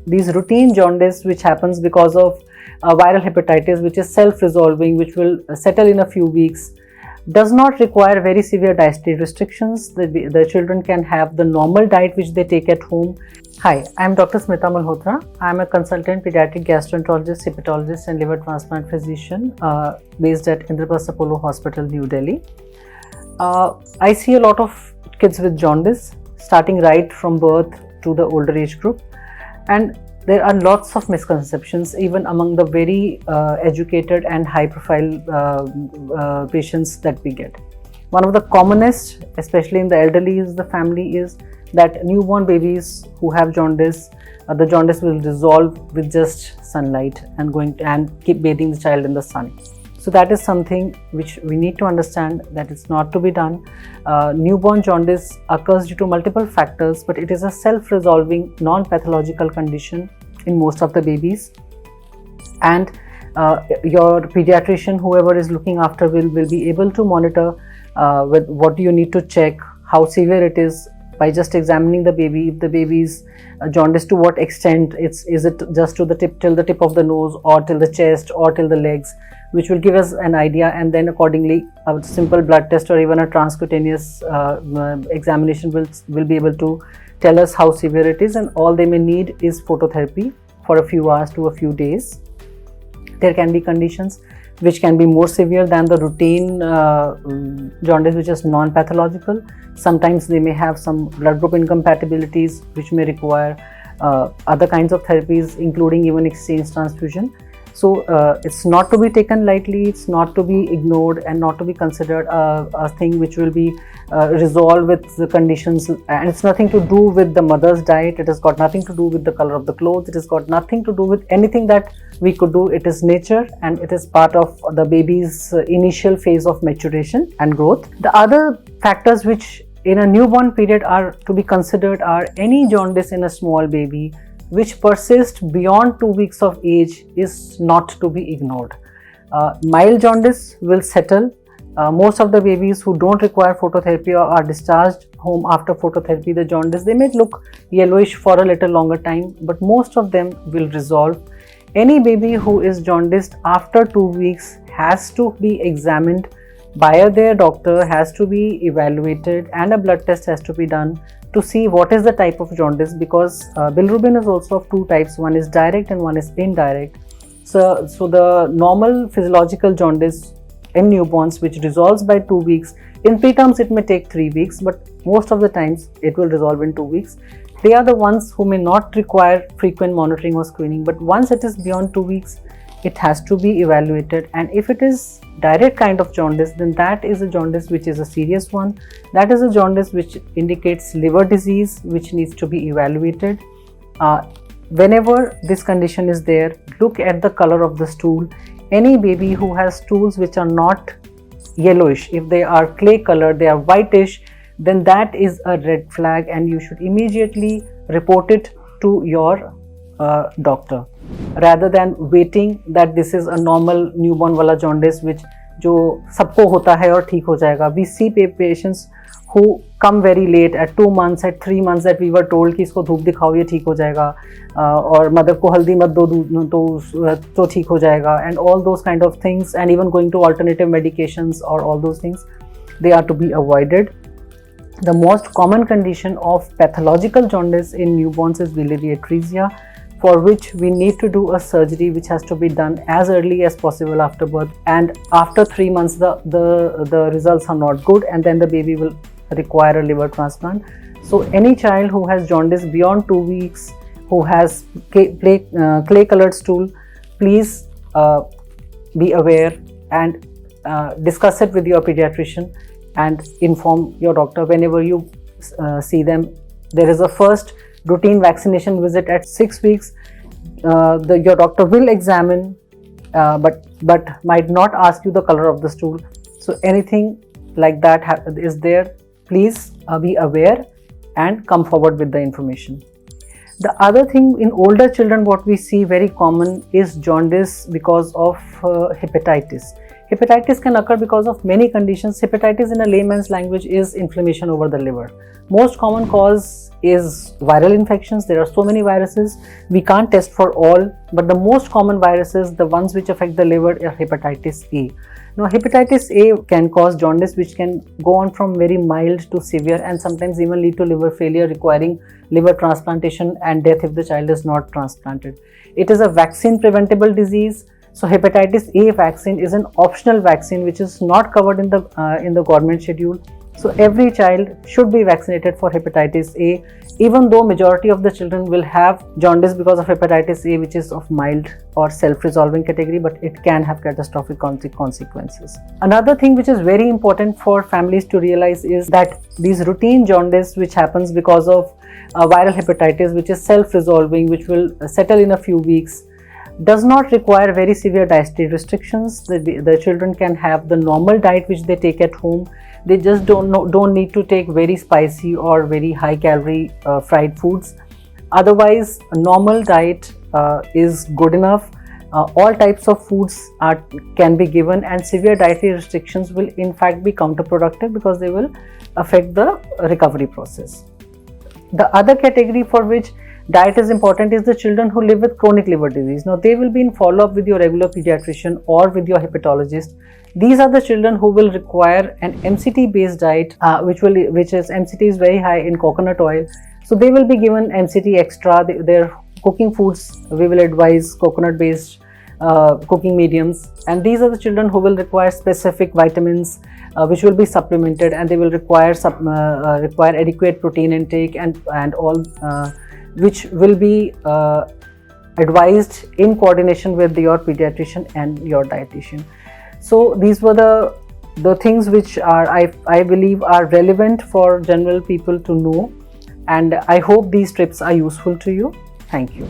these routine jaundice which happens because of viral hepatitis, which is self-resolving, which will settle in a few weeks, does not require very severe dietary restrictions. The children can have the normal diet which they take at home. Hi, I am Dr. Smita Malhotra. I am a consultant pediatric gastroenterologist, hepatologist and liver transplant physician based at Indraprastha Apollo Hospital, New Delhi. I see a lot of kids with jaundice starting right from birth to the older age group, and there are lots of misconceptions even among the very educated and high profile patients that we get. One of the commonest, especially in the elderly, is the family, is that newborn babies who have jaundice, the jaundice will resolve with just sunlight and keep bathing the child in the sun. So that is something which we need to understand, that it's not to be done. Newborn jaundice occurs due to multiple factors, but it is a self-resolving, non-pathological condition in most of the babies. And your pediatrician, whoever is looking after, will be able to monitor with what you need to check, how severe it is, by just examining the baby. If the baby's jaundice, to what extent, is it just to the tip, till the tip of the nose, or till the chest, or till the legs, which will give us an idea, and then accordingly a simple blood test or even a transcutaneous examination will be able to tell us how severe it is, and all they may need is phototherapy for a few hours to a few days. There can be conditions which can be more severe than the routine jaundice, which is non-pathological. Sometimes they may have some blood group incompatibilities which may require other kinds of therapies, including even exchange transfusion. So it's not to be taken lightly, it's not to be ignored, and not to be considered a thing which will be resolved with the conditions. And it's nothing to do with the mother's diet, it has got nothing to do with the color of the clothes, it has got nothing to do with anything that we could do. It is nature, and it is part of the baby's initial phase of maturation and growth. The other factors which in a newborn period are to be considered are any jaundice in a small baby which persists beyond 2 weeks of age is not to be ignored. Mild jaundice will settle. Most of the babies who don't require phototherapy or are discharged home after phototherapy, the jaundice, they may look yellowish for a little longer time, but most of them will resolve. Any baby who is jaundiced after 2 weeks has to be examined by their doctor, has to be evaluated, and a blood test has to be done to see what is the type of jaundice, because bilirubin is also of two types, one is direct and one is indirect. So the normal physiological jaundice in newborns, which resolves by 2 weeks, in preterms it may take 3 weeks, but most of the times it will resolve in 2 weeks. They are the ones who may not require frequent monitoring or screening, but once it is beyond 2 weeks, it has to be evaluated. And if it is direct kind of jaundice, then that is a jaundice which is a serious one. That is a jaundice which indicates liver disease, which needs to be evaluated. Whenever this condition is there, look at the color of the stool. Any baby who has stools which are not yellowish, if they are clay colored, they are whitish, then that is a red flag, and you should immediately report it to your doctor, rather than waiting that this is a normal newborn wala jaundice which जो सबको होता है और ठीक हो जाएगा. We see patients who come very late at 2 months, at 3 months, that we were told कि इसको धूप दिखाओ ये ठीक हो जाएगा, और मदर को हल्दी मत दो तो ठीक हो जाएगा, and all those kind of things, and even going to alternative medications or all those things, they are to be avoided. The most common condition of pathological jaundice in newborns is biliary atresia, for which we need to do a surgery which has to be done as early as possible after birth, and after 3 months the results are not good, and then the baby will require a liver transplant. So any child who has jaundice beyond 2 weeks, who has clay colored stool, please be aware and discuss it with your pediatrician and inform your doctor whenever you see them. There is a first routine vaccination visit at 6 weeks. Your doctor will examine, but might not ask you the color of the stool. So anything like that is there, please be aware and come forward with the information. The other thing, in older children, what we see very common is jaundice because of hepatitis. Hepatitis can occur because of many conditions. Hepatitis in a layman's language is inflammation over the liver. Most common cause is viral infections. There are so many viruses, we can't test for all, but the most common viruses, the ones which affect the liver, are hepatitis A. Now, hepatitis A can cause jaundice, which can go on from very mild to severe and sometimes even lead to liver failure requiring liver transplantation and death if the child is not transplanted. It is a vaccine preventable disease. So hepatitis A vaccine is an optional vaccine which is not covered in the government schedule. So every child should be vaccinated for hepatitis A, even though majority of the children will have jaundice because of hepatitis A, which is of mild or self-resolving category, but it can have catastrophic consequences. Another thing which is very important for families to realize is that these routine jaundice, which happens because of viral hepatitis, which is self-resolving, which will settle in a few weeks, does not require very severe dietary restrictions. The children can have the normal diet which they take at home. They just don't need to take very spicy or very high calorie fried foods. Otherwise, a normal diet is good enough. All types of foods can be given, and severe dietary restrictions will in fact be counterproductive because they will affect the recovery process. The other category for which diet is important is the children who live with chronic liver disease. Now, they will be in follow-up with your regular pediatrician or with your hepatologist. These are the children who will require an MCT based diet, which is MCT is very high in coconut oil. So they will be given MCT extra. Their cooking foods, we will advise coconut based cooking mediums, and these are the children who will require specific vitamins which will be supplemented, and they will require adequate protein intake and all which will be advised in coordination with your pediatrician and your dietitian. So these were the things which are I believe are relevant for general people to know, and I hope these tips are useful to you. Thank you.